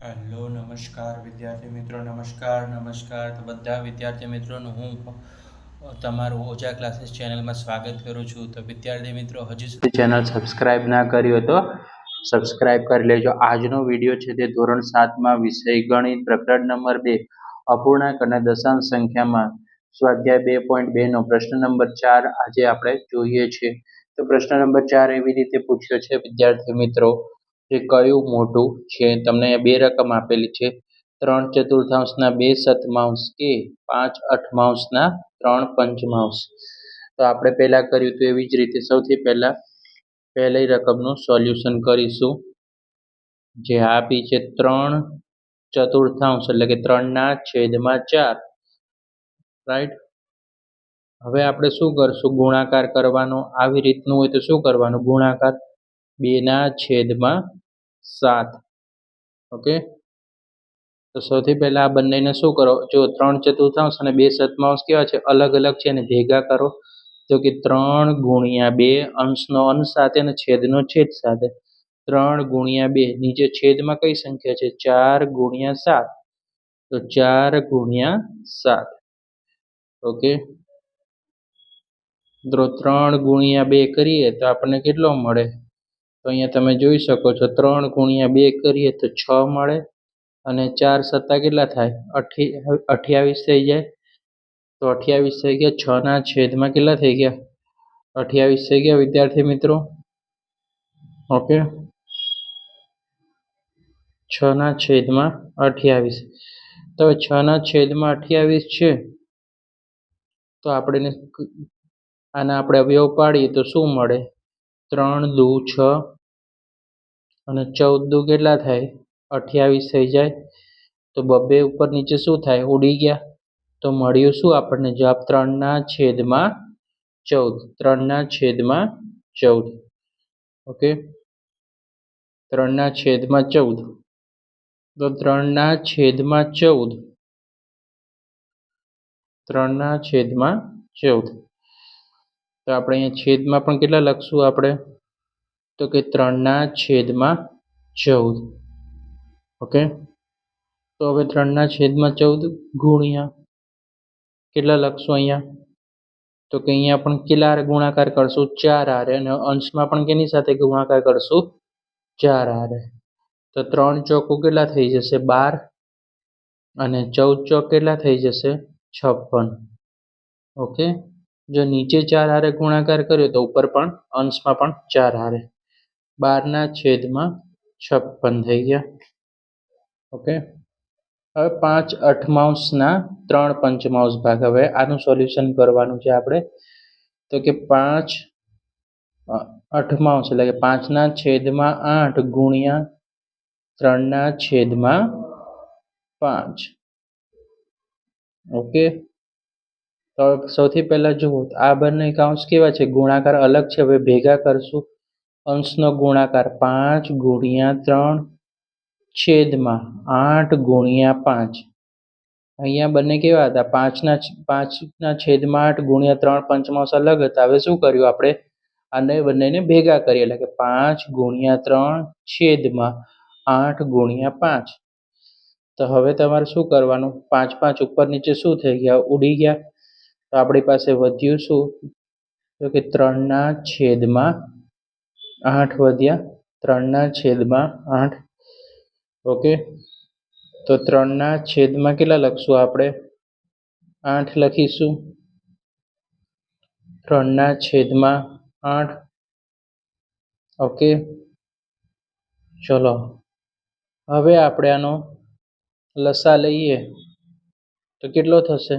Hello નમસ્કાર વિદ્યાર્થી મિત્રો, નમસ્કાર તો બધા વિદ્યાર્થી મિત્રોનું હું તમારું ઓજા ક્લાસીસ ચેનલમાં સ્વાગત કરું છું. તો વિદ્યાર્થી મિત્રો, હજી સુધી ચેનલ સબસ્ક્રાઇબ ના કરી હોય તો સબસ્ક્રાઇબ કરી લેજો. આજનો વિડીયો છે તે ધોરણ 7માં વિષય ગણિત પ્રકરણ નંબર 2 અપૂર્ણાંક અને દશાંશ સંખ્યામાં સ્વાધ્યાય 2.2 નો પ્રશ્ન નંબર 4 આજે આપણે જોઈએ છીએ. તો પ્રશ્ન નંબર 4 એવી રીતે પૂછ્યો છે વિદ્યાર્થી મિત્રો કે કયું મોટું છે. તમને બે રકમ આપેલી છે, 3/4 2 સતમાંશ કે 5/8 3 પંચમાંશ. તો આપણે પહેલા કર્યું તો એવી જ રીતે સૌથી પહેલી રકમનું સોલ્યુશન કરીશું, જે આપી છે 3/4 એટલે કે 3/4, રાઈટ. હવે આપણે શું કરશું, ગુણાકાર કરવાનો. આવી રીતનું હોય તો શું કરવાનું, ગુણાકાર 2/7. ઓકે, તો સૌથી પહેલા આ બંનેને શું કરો, જો 3/4 અને 2 સતમાંશ કેવા છે, અલગ અલગ છે, અને ભેગા કરો તો કે 3 × 2, અંશનો અંશ સાથે અને છેદનો છેદ સાથે. 3 × 2, નીચે છેદમાં કઈ સંખ્યા છે, 4 × 7, તો 4 × 7. ઓકે, તો 3 × 2 કરીએ તો આપણને કેટલો મળે, તો અહીંયા તમે જોઈ શકો છો 3 × 2 કરીએ તો 6 મળે, અને 4 સત્તા કેટલા થાય, 28 થઈ જાય. તો 28 થઈ ગયા, 6/છેદમાં કેટલા થઈ ગયા, 28 થઈ ગયા વિદ્યાર્થી મિત્રો. ઓકે, 6/28. તો 6/28 છે, તો આપણે આના આપણે અવયવ પાડીએ તો શું મળે, 3 દુ 6 અને 14 દુ કેટલા થાય, 28 થઈ જાય. તો બબ્બે ઉપર નીચે શું થાય, ઉડી ગયા. તો મળ્યું શું આપણને જવાબ, 3/14. 3/14. ઓકે, 3/14. તો 3/14, 3/14. તો આપણે અહીંયા છેદમાં પણ કેટલા લખશું આપણે, તો કે 3/14. ઓકે, તો હવે 3/14 ગુણ્યા કેટલા લખશું અહીંયા, તો કે અહીંયા પણ કેટલા હારે ગુણાકાર કરશું, 4 હારે, અને અંશમાં પણ કેની સાથે ગુણાકાર કરશું, 4 હારે. તો 3 ચોકુ કેટલા થઈ જશે, 12, અને 14 ચોક કેટલા થઈ જશે, 56. ઓકે, જો નીચે 4 હારે ગુણાકાર કર્યો તો ઉપર પણ અંશમાં પણ 4 હારે, 12/56 થઈ ગયા. ઓકે, હવે 5/8 3 પંચમાંશ ભાગ. હવે આનું સોલ્યુશન કરવાનું છે આપણે, તો કે 5/8 એટલે કે 5/8 ગુણ્યા 3/5. ઓકે, તો સૌથી પહેલા જુઓ, આ બંને કૌંસ કેવા છે, ગુણાકાર અલગ છે. હવે ભેગા કરશું, અંશનો ગુણાકાર 5 × 3 છેદમાં 8 × 5. અહીંયા બંને કેવા હતા, 5/8 ગુણ્યા 3 પંચમાંશ અલગ હતા. હવે શું કર્યું આપણે, આને બંનેને ભેગા કરીએ, એટલે કે 5 × 3 છેદમાં 8 × 5. તો હવે તમારે શું કરવાનું, 5 5 ઉપર નીચે શું થઈ ગયા, ઉડી ગયા. તો આપણી પાસે વધ્યું શું, તો કે 3/8 વધ્યા, 3/8. ઓકે, તો 3/8 કેટલા લખશું આપણે, 8 લખીશું, 3/8. ઓકે, ચલો હવે આપણે આનો લસા લઈએ તો કેટલો થશે,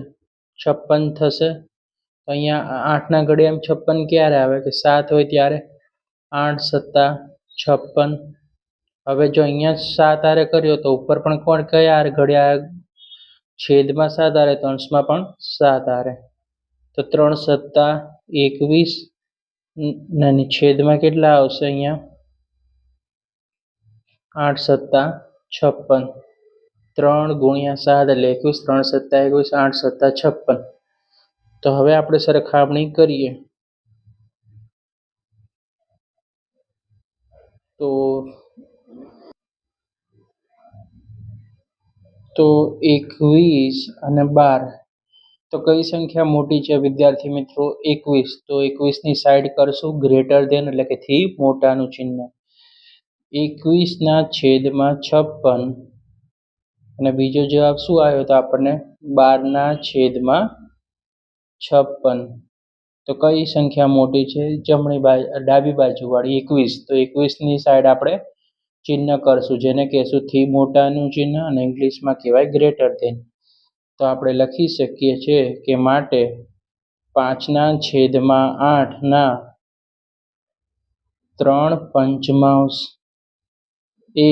56 થશે. તો અહીંયા 8ના ઘડિયામાં 56 ક્યારે આવે, કે 7 હોય ત્યારે, 8 + 7 = 56. હવે જો અહીંયા 7 હારે કર્યો તો ઉપર પણ કોણ કયા હારે ઘડિયા, છેદમાં 7 હારે, તો અંશમાં પણ 7 હારે. તો 3 × 7 = 21, અને છેદમાં કેટલા આવશે અહીંયા, 8 × 7 = 56. 3 × 7 એટલે 21, 3 × 7 = 21, 8 × 7 = 56. તો હવે આપણે સરખામણી કરીએ તો તો 21 અને 12, તો કઈ સંખ્યા મોટી છે વિદ્યાર્થી મિત્રો? 21. તો 21ની સાઈડ કરશું ગ્રેટર ધેન એટલે કે થી મોટાનું ચિહ્ન. 21/56 અને બીજો જવાબ શું આવ્યો તો આપણને 12/56. તો કઈ સંખ્યા મોટી છે? ડાબી બાજુ વાળી 21. તો 21ની સાઈડ આપણે ચિહ્ન કરશું જેને કહેશું થી મોટાનું ચિહ્ન અને ઇંગ્લિશમાં કહેવાય ગ્રેટર ધેન. તો આપણે લખી શકીએ છીએ કે માટે 5/8 3/5 એ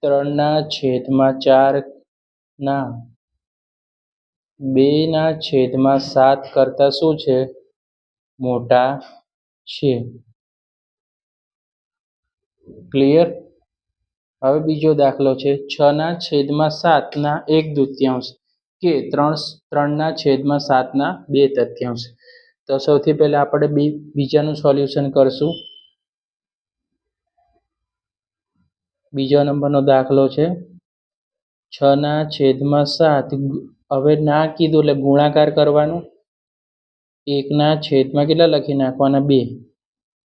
3/4 2/7 કરતા શું છે? મોટા છે. ક્લિયર? હવે બીજો દાખલો છે 6/7 1/2 કે 3/7 2/3. તો સૌથી પહેલા આપણે બીજાનું સોલ્યુશન કરશું. બીજો નંબરનો દાખલો છે 6/7. હવે ના કીધું એટલે ગુણાકાર કરવાનું. 1/, કેટલા લખી નાખવાના? 2.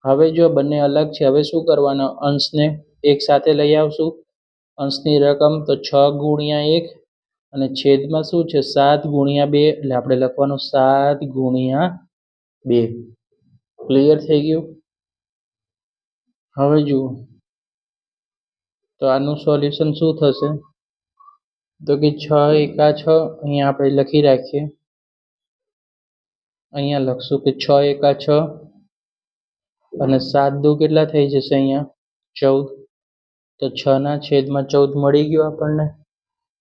હવે જો બંને અલગ છે, હવે શું કરવાનું? અંશને એક સાથે લઈ આવશું. અંશની રકમ તો 6/1 અને છેદમાં શું છે? 7/2. એટલે આપણે લખવાનું 7/2. ક્લિયર થઈ ગયું? હવે જુઓ તો આનું સોલ્યુશન શું થશે? તો કે 6 એકા 6 અહીંયા આપણે લખી રાખીએ. અહીંયા લખશું કે 6 એકા 6 અને 7 કેટલા થઈ જશે? અહીંયા 14. તો 6/14 મળી ગયું આપણને.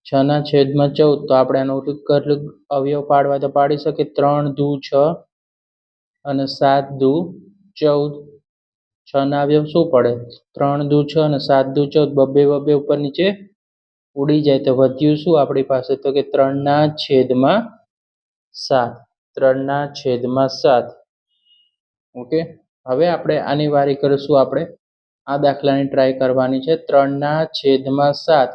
6/14. તો આપણે આનો અવયવ પાડવા તો પાડી શકીએ. 3×2 = 6 અને 7×2 = 14. 6 ના અવયવ શું પડે? 3×2 = 6 અને 7×2 = 14. બબ્બે ઉપર નીચે ઉડી જાય તો વધ્યું શું આપણી પાસે? તો કે 3/7. 3/7. ઓકે. હવે આપણે આની વારી કરીશું. આપણે આ દાખલાની ટ્રાય કરવાની છે. 3/7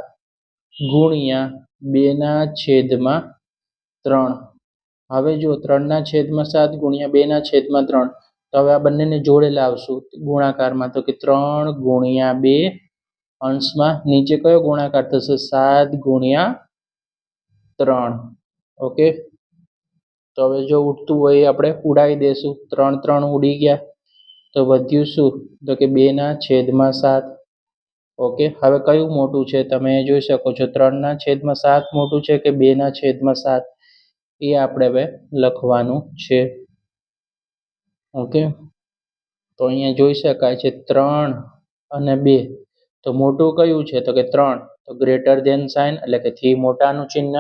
ગુણ્યા 2/3. હવે જો 3/7 ગુણ્યા 2/3. તો હવે આ બંનેને જોડે લાવશું ગુણાકારમાં. તો કે 3×2 અંશમાં નીચે કયો ગુણાકાર થશે? 7×3. ઓકે. તો હવે જો ઉડતું હોય આપણે ઉડાવી દેશું. 3 ઉડી ગયા તો વધ્યું શું? તો કે 2/7. ઓકે. હવે કયું મોટું છે તમે જોઈ શકો છો. 3/7 મોટું છે કે 2/7? એ આપણે હવે લખવાનું છે. ઓકે. તો અહીંયા જોઈ શકાય છે 3 અને 2. તો મોટું કયું છે? તો કે 3. તો ગ્રેટર ધેન સાઇન એટલે કે થી મોટાનું ચિહ્ન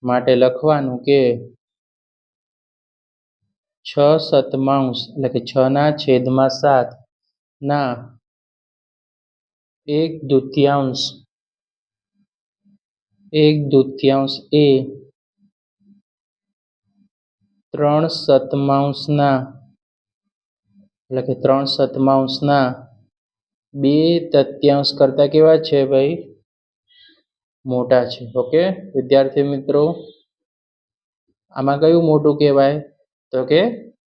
માટે લખવાનું કે 6/7 એટલે કે 6/7 ના 1/2 એ 3/7 એટલે કે 3/7 2/3 કરતા કેવા છે ભાઈ? મોટા છે. ઓકે વિદ્યાર્થી મિત્રો, આમાં કયું મોટું કહેવાય? તો કે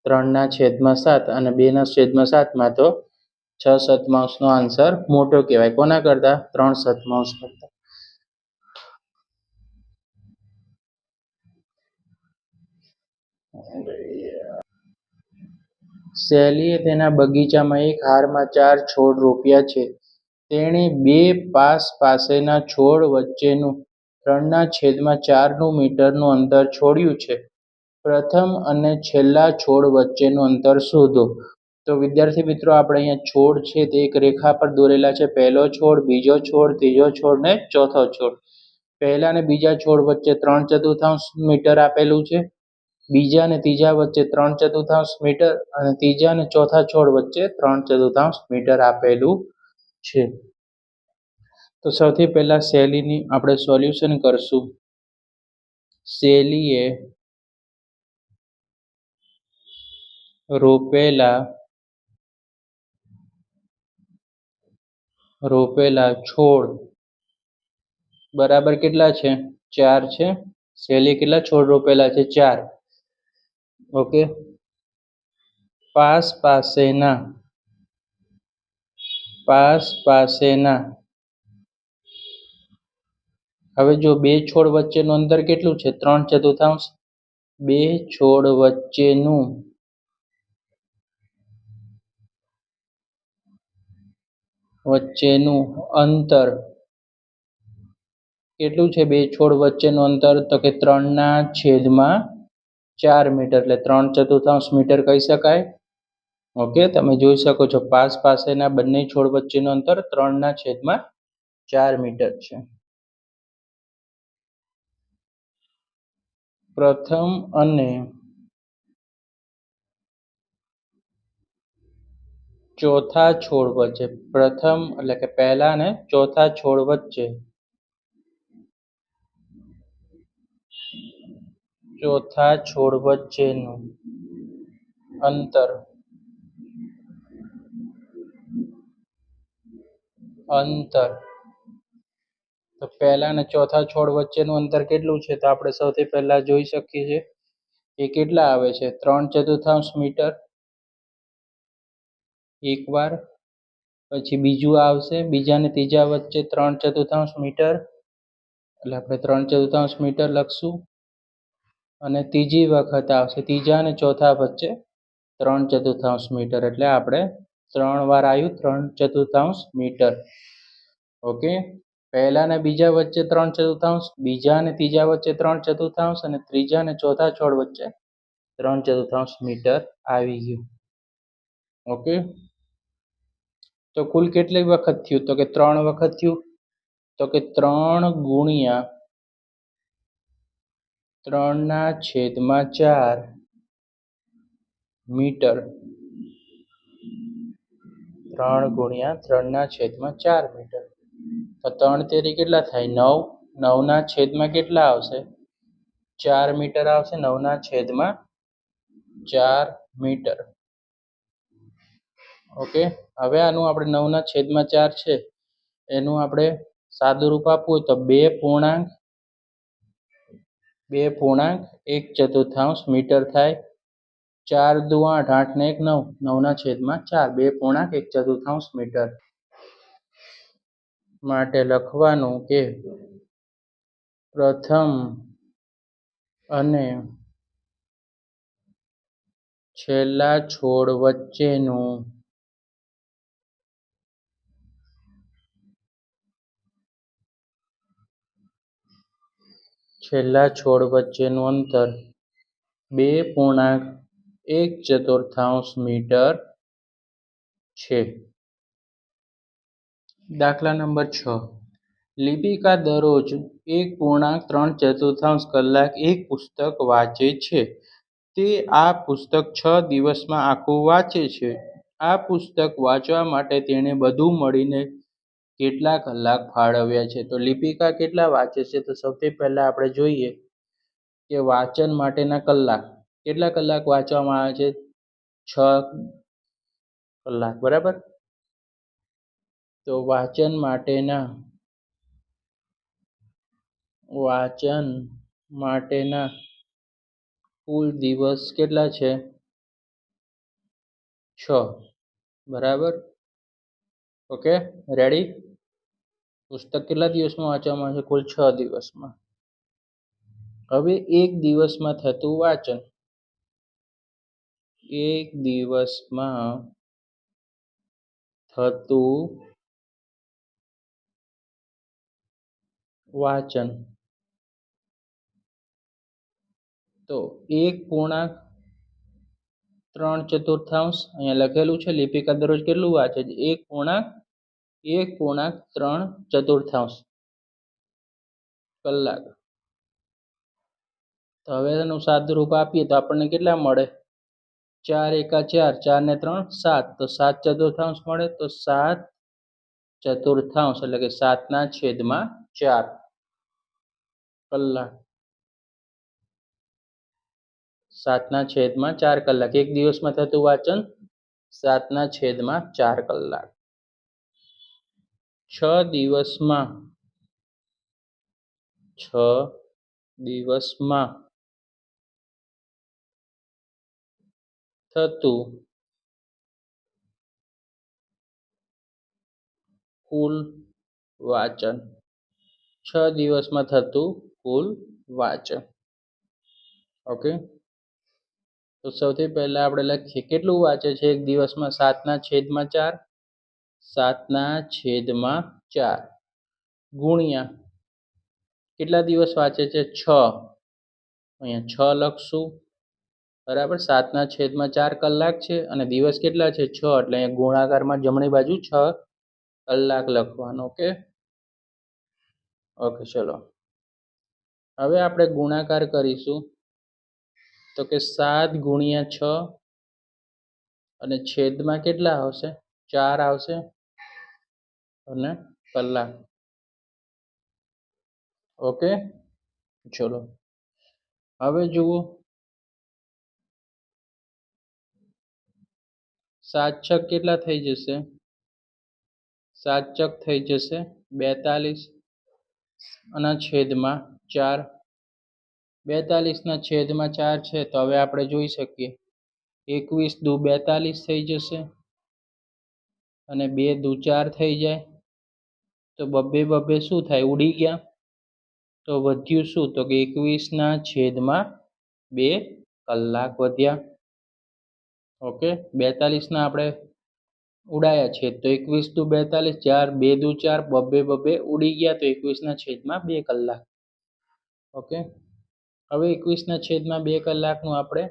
3/7 અને 2/7 તો 6/7 નો આન્સર મોટો કહેવાય. કોના કરતા? 3/7 કરતા. શૈલીએ તેના બગીચામાં એક હારમાં 4 છોડ રોપ્યા છે. તેણે બે પાસેના છોડ વચ્ચેનું 3/4 મીટરનું અંતર છોડ્યું છે. પ્રથમ અને છેલ્લા છોડ વચ્ચેનું અંતર શોધો. તો વિદ્યાર્થી મિત્રો, આપણે અહીંયા છોડ છે તે એક રેખા પર દોરેલા છે. પહેલો છોડ, બીજો છોડ, ત્રીજો છોડ ને ચોથો છોડ. પહેલા અને બીજા છોડ વચ્ચે 3/4 મીટર આપેલું છે. બીજા અને ત્રીજા વચ્ચે 3/4 મીટર અને ત્રીજા અને ચોથા છોડ વચ્ચે 3/4 મીટર આપેલું છે. તો સૌથી પહેલા શૈલીની આપણે સોલ્યુશન કરશું. શૈલીએ રોપેલા છોડ બરાબર કેટલા છે? 4 છે. શૈલી કેટલા છોડ રોપેલા છે? 4. ઓકે. પાસેના હવે જો બે છોડ વચ્ચેનું અંતર કેટલું છે? 3/4. બે છોડ વચ્ચેનું અંતર કેટલું છે? બે છોડ વચ્ચેનું અંતર તો કે 3/4 મીટર, એટલે 3/4 મીટર કહી શકાય. ઓકે, તમે જોઈ શકો છો પાસેના બંને છોડ વચ્ચેનું અંતર 3/4 મીટર છે. પ્રથમ અને ચોથા છોડ વચ્ચે, પ્રથમ એટલે કે પહેલા અને ચોથા છોડ વચ્ચેનું અંતર તો પહેલા અને ચોથા છોડ વચ્ચેનું અંતર કેટલું છે? તો આપણે સૌથી પહેલા જોઈ શકીએ છીએ એ કેટલા આવે છે? 3/4 મીટર એક વાર. પછી બીજું આવશે, બીજા અને ત્રીજા વચ્ચે 3/4 મીટર, એટલે આપણે 3/4 મીટર લખશું. અને ત્રીજી વખત આવશે ત્રીજા અને ચોથા વચ્ચે 3/4 મીટર, એટલે આપણે 3 વાર આવ્યું 3/4 મીટર. ઓકે, પહેલા અને બીજા વચ્ચે 3/4, બીજા અને ત્રીજા વચ્ચે 3/4 અને ત્રીજા અને ચોથા છોડ વચ્ચે 3/4 મીટર આવી ગયું. ઓકે, તો કુલ કેટલી વખત થયું? તો કે 3 વખત થયું. તો કે 3 ગુણ્યા 3/4 મીટર. 3 ગુણ્યા 3/4 મીટર. તો 3 તેરી કેટલા થાય? 9. 9/4 કેટલા આવશે? 4 મીટર આવશે. 9/4 મીટર. ઓકે, હવે આનું આપણે 9/4 છે એનું આપણે સાદું રૂપ આપવું હોય તો 2.1/4 મીટર થાય. 4 દુ 8, 8 ને 1 9, 9/4 2.1/4 મીટર. માટે લખવાનું કે પ્રથમ અને છેલ્લા છોડ વચ્ચેનું અંતર 2.1/4 મીટર છે. દાખલા નંબર 6. લિપિકા દરરોજ 1.3/4 કલાક એક પુસ્તક વાંચે છે. તે આ પુસ્તક 6 દિવસમાં આખું વાંચે છે. આ પુસ્તક વાંચવા માટે તેણે બધું મળીને કેટલા કલાક ફાળવ્યા છે? તો લિપિકા કેટલા વાંચે છે? તો સૌથી પહેલા આપણે જોઈએ કે વાંચન માટેના કલાક. કેટલા કલાક વાંચવામાં આવે છે? 6 કલાક, બરાબર. તો વાંચન માટેના કુલ દિવસ કેટલા છે? 6, બરાબર. Okay, ready. પુસ્તક કેટલા દિવસમાં વાંચવામાં આવે છે? કુલ 6 દિવસમાં. હવે એક દિવસમાં થતું વાંચન. એક દિવસમાં થતું વાંચન તો 1.3/4 અહીંયા લખેલું છે. લિપિકા દરરોજ કેટલું વાંચે છે? 1.3/4 કલાક. તો હવે એનું સાદું રૂપ આપીએ તો આપણને કેટલા મળે? 4 એકા 4, 4 ને 3 7, તો 7/4 મળે. તો 7/4 એટલે કે 7/4 કલાક. 7/4 કલાક. એક દિવસમાં થતું વાંચન 7/4 કલાક. 6 દિવસમાં દિવસમાં થતું કુલ વાંચન. 6 દિવસમાં થતું કુલ વાંચન. ઓકે, તો સૌથી પહેલા આપણે લખીએ કેટલું વાંચે છે એક દિવસમાં. 7/4, 7/4 ગુણ્યા કેટલા દિવસ વાંચે છે 6, અહીંયા 6 લખશું બરાબર. 7/4 કલાક છે અને દિવસ કેટલા છે 6, એટલે અહીંયા ગુણાકારમાં જમણી બાજુ 6 કલાક લખવાનું. ઓકે ઓકે, ચલો હવે આપણે ગુણાકાર કરીશું. તો કે 7 ગુણ્યા 6 અને છેદમાં કેટલા આવશે 4 આવશે અને કલાક. ઓકે, ચલો હવે જુઓ 7 છક કેટલા થઈ જશે, 7 ચક થઈ જશે 42 અને છેદમાં 4. 42 ના છેદમાં 4 છે તો હવે આપણે જોઈ શકીએ 21 દુ 42 થઈ જશે અને 2 દુ 4 થઈ જાય. તો બબ્બે શું થાય ઉડી ગયા. તો વધ્યું શું તો કે 21 ના છેદમાં 2 કલાક વધ્યા. ઓકે, 42 ના આપણે ઉડાયા છે તો 21 દુ 42, 4 2 દુ 4, બબ્બે ઉડી ગયા તો 21 ના છેદમાં 2 કલાક. ઓકે, હવે 21 ના છેદમાં 2 કલાકનું આપણે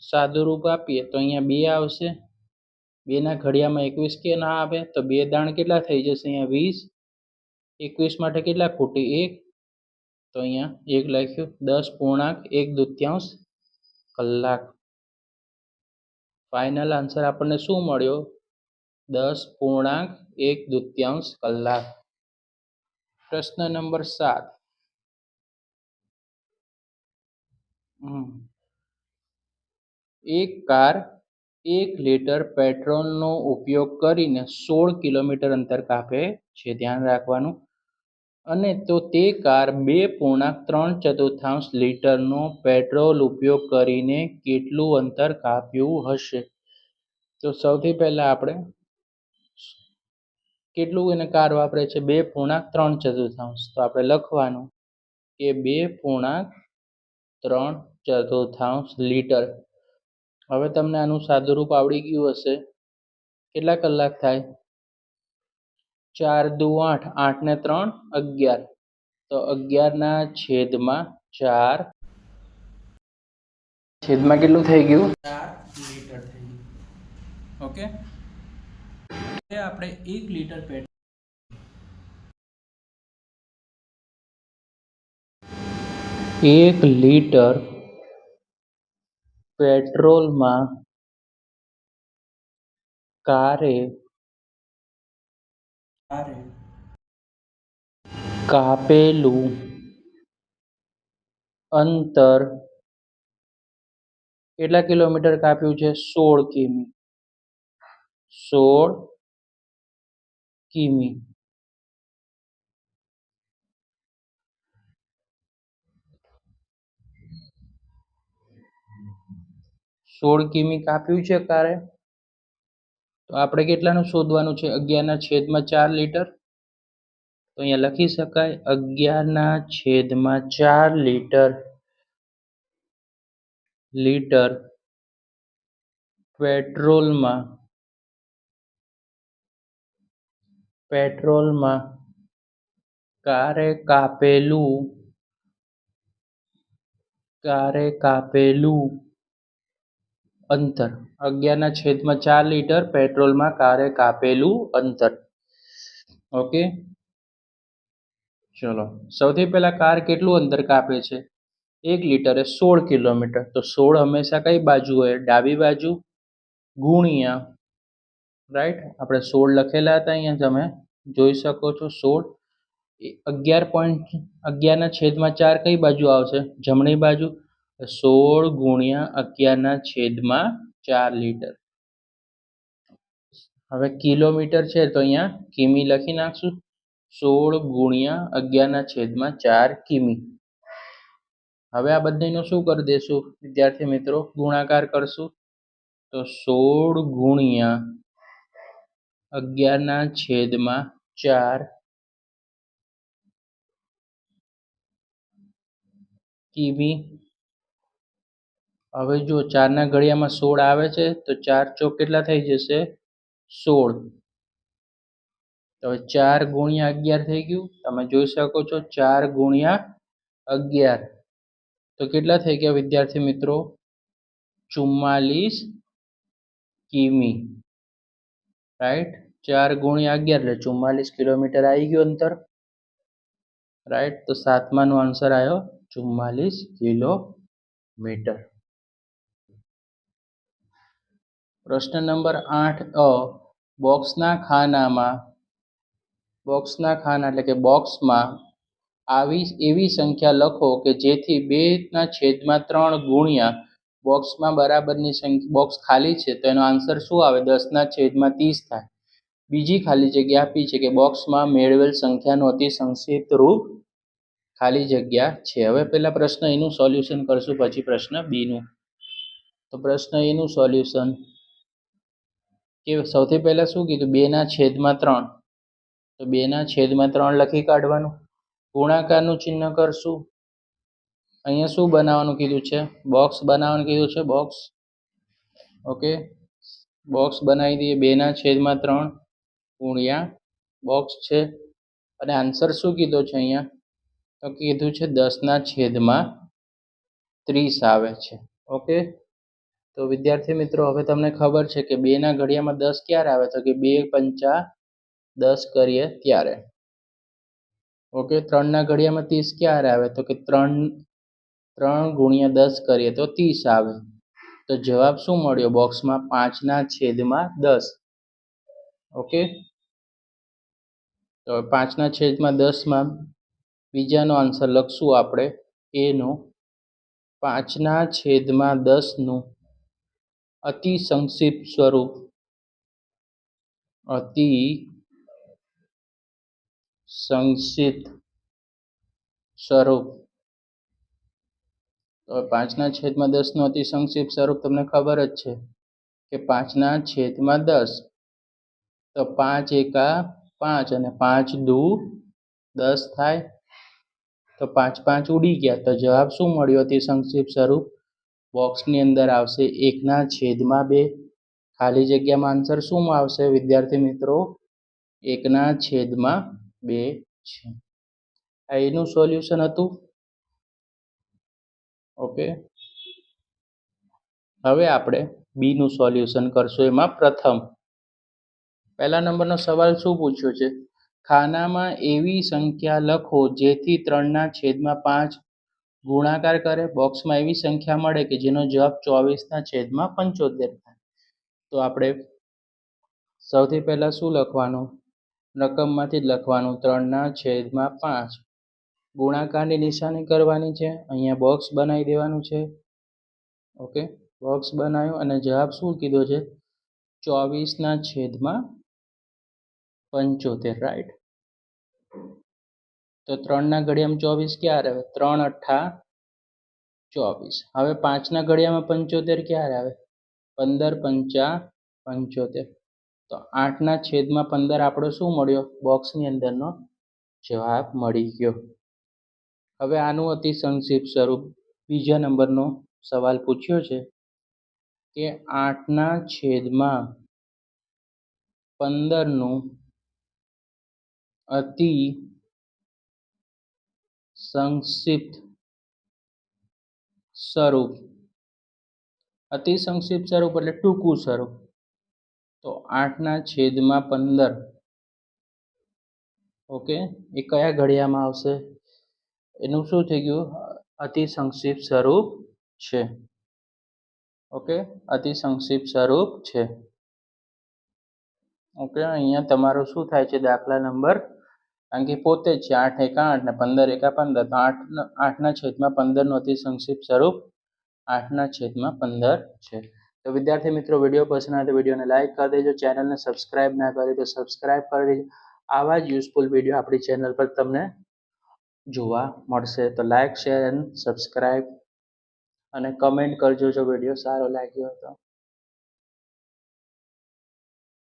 સાદું રૂપ આપીએ તો અહીંયા 2 આવશે. 2 ના ઘડિયામાં 21 કે ના આવે તો 2 દાણ કેટલા થઈ જશે અહીંયા 20. 21 માટે કેટલા ખૂટે 1, તો અહીંયા 1 લખ્યું. 10.1 કલાક. ફાઇનલ આન્સર આપણને શું મળ્યો 10.1 કલાક. પ્રશ્ન નંબર 7. એક કાર 1 લીટર પેટ્રોલનો ઉપયોગ કરીને 16 કિલોમીટર અંતર કાપે છે, ધ્યાન રાખવાનું. અને તો તે કાર 2.3 લીટરનો પેટ્રોલ ઉપયોગ કરીને કેટલું અંતર કાપ્યું હશે. તો સૌથી પહેલા આપણે કેટલું એને કાર વાપરે છે 2.3 તો આપણે લખવાનું કે 2.3 લીટર. હવે તમને આનું સાદું રૂપ આવડી ગયું હશે. કેટલા કલાક થાય 4 દુ 8, 8 ને 3 11, તો 11 ના છેદમાં 4 છેદમાં કેટલું થઈ ગયું 4 લીટર થઈ ગયું. ઓકે, હવે આપણે 1 લીટર પેટ્રોલ 1 લીટર પેટ્રોલમાં કારે કાપેલું અંતર કેટલા કિલોમીટર કાપ્યું છે 16 કિમી. 16 કિમી. 16 કિમી કાપ્યું છે કારે. તો આપણે કેટલાનું શોધવાનું છે 11/4 લીટર. તો અહીંયા લખી શકાય 11/4 લીટર પેટ્રોલમાં કારે કાપેલું અંતર. 11/4 લીટર પેટ્રોલમાં કારે કાપેલું અંતર. ઓકે, ચલો સૌથી પહેલા કાર કેટલું અંતર કાપે છે 1 લીટરે 16 કિલોમીટર. તો 16 હંમેશા કઈ બાજુ હોય ડાબી બાજુ ગુણ્યા રાઈટ. આપણે 16 લખેલા હતા અહીંયા તમે જોઈ શકો છો 16. 11/4 કઈ બાજુ આવશે જમણી બાજુ. 16 ગુણ્યા 11/4 લીટર. હવે કિલોમીટર છે તો અહીંયા કિમી લખી નાખશું. 16 ગુણ્યા 11/4 કિમી. હવે આ બંનેનો શું કરી દેશું વિદ્યાર્થી મિત્રો? ગુણાકાર કરશું. તો 16 ગુણ્યા 11/4 કિમી. હવે જો 4 ના ઘડિયામાં 16 આવે છે તો 4 ચોક કેટલા થઈ જશે? 16. તો 4 ગુણ્યા 11 થઈ ગયું. તમે જોઈ શકો છો 4 ગુણ્યા 11 તો કેટલા થઈ ગયા વિદ્યાર્થી મિત્રો? 44 કિમી. રાઈટ. 4 ગુણ્યા 11 એટલે 44 કિલોમીટર આવી ગયું અંતર. રાઈટ. તો 7માનો આન્સર આવ્યો 44 કિલોમીટર. પ્રશ્ન નંબર 8 બોક્સના ખાના એટલે કે બોક્સમાં એવી સંખ્યા લખો કે જેથી 2/3 ગુણ્યા બોક્સમાં બરાબરની સંખ્યા, બોક્સ ખાલી છે તો એનો આન્સર શું આવે? 10/30 થાય. બીજી ખાલી જગ્યા આપી છે કે બોક્સમાં મેળવેલ સંખ્યાનું અતિ સંક્ષિપ્ત રૂપ ખાલી જગ્યા છે. હવે પહેલા પ્રશ્ન એનું સોલ્યુશન કરશું, પછી પ્રશ્ન બીનું. તો પ્રશ્ન એનું સોલ્યુશન કે સૌથી પહેલા શું કીધું? 2/3. તો 2/3 લખી કાઢવાનું. ગુણાકારનું ચિહ્ન કરશું. અહીંયા શું બનાવવાનું કીધું છે? બોક્સ બનાવવાનું કીધું છે. બોક્સ. ઓકે, બોક્સ બનાવી દઈએ. 2/3 ગુણ્યા બોક્સ છે અને આન્સર શું કીધો છે અહીંયા? તો કીધું છે 10/30 આવે છે. ઓકે, તો વિદ્યાર્થી મિત્રો હવે તમને ખબર છે કે 2 ના ઘડિયામાં 10 ક્યારે આવે? તો કે 2 પંચા 10 કરીએ ત્યારે. ઓકે, 3 ના ઘડિયામાં 30 ક્યારે આવે? તો કે 3 ગુણ્યા 10 કરીએ તો 30 આવે. તો જવાબ શું મળ્યો બોક્સમાં? 5/10. ઓકે, તો 5/10માં બીજાનો આન્સર લખશું આપણે એનો. 5/10નું અતિ સંક્ષિપ્ત સ્વરૂપ તો 5/10નું અતિ સંક્ષિપ્ત સ્વરૂપ તમને ખબર જ છે કે 5/10. તો 5 એકા 5 અને 5 દુ 10 થાય. તો 5 5 ઉડી ગયા. તો જવાબ શું મળ્યો? અતિ સંક્ષિપ્ત સ્વરૂપ બોક્સની અંદર આવશે 1/2. ખાલી જગ્યામાં આન્સર શું આવશે વિદ્યાર્થી મિત્રો? 1/2 છે. આ એનું સોલ્યુશન હતું. ઓકે, હવે આપણે બીનું સોલ્યુશન કરશું. એમાં પ્રથમ પહેલા નંબરનો સવાલ શું પૂછ્યો છે? ખાનામાં એવી સંખ્યા લખો જેથી 3/5 ગુણાકાર કરે. બોક્સમાં એવી સંખ્યા મળે કે જેનો જવાબ 24/75 થાય. તો આપણે સૌથી પહેલા શું લખવાનું? રકમમાંથી જ લખવાનું. 3/5 ગુણાકારની નિશાની કરવાની છે. અહીંયા બોક્સ બનાવી દેવાનું છે. ઓકે, બોક્સ બનાવ્યું અને જવાબ શું કીધો છે? 24/75. રાઈટ. તો 3 ના ઘડિયામાં 24 ક્યારે આવે? 3 અઠ્ઠા 24. હવે 5 ના ઘડિયામાં 75 ક્યારે આવે? 15 પંચા 75. તો 8/15 આપણો શું મળ્યો? બોક્સની અંદરનો જવાબ મળી ગયો. હવે આનું અતિ સંક્ષિપ્ત સ્વરૂપ બીજા નંબરનો સવાલ પૂછ્યો છે કે 8/15નું અતિ સંક્ષિપ્ત સ્વરૂપ. અતિ સંક્ષિપ્ત સ્વરૂપ એટલે ટૂંકું સ્વરૂપ. તો 8/15. ઓકે, એ કયા ઘડિયામાં આવશે? એનું શું થઈ ગયું? અતિ સંક્ષિપ્ત સ્વરૂપ છે. ઓકે, અતિ સંક્ષિપ્ત સ્વરૂપ છે. ઓકે, અહીંયા તમારું શું થાય છે? દાખલા નંબર, કારણ કે પોતે જ છે 8 એકા 8 ને 15 એકા 15. તો 8/15નું અતિ સંક્ષિપ્ત સ્વરૂપ 8/15 છે. તો વિદ્યાર્થી મિત્રો, વિડીયો પસંદ આવે તો વિડીયોને લાઈક કરી દેજો. ચેનલને સબસ્ક્રાઇબ ના કરી તો સબસ્ક્રાઇબ કરી દેજો. આવા જ યુઝફુલ વિડીયો આપણી ચેનલ પર તમને જોવા મળશે. તો લાઈક, શેર એન્ડ સબસ્ક્રાઈબ અને કમેન્ટ કરજો જો વિડીયો સારો લાગ્યો તો.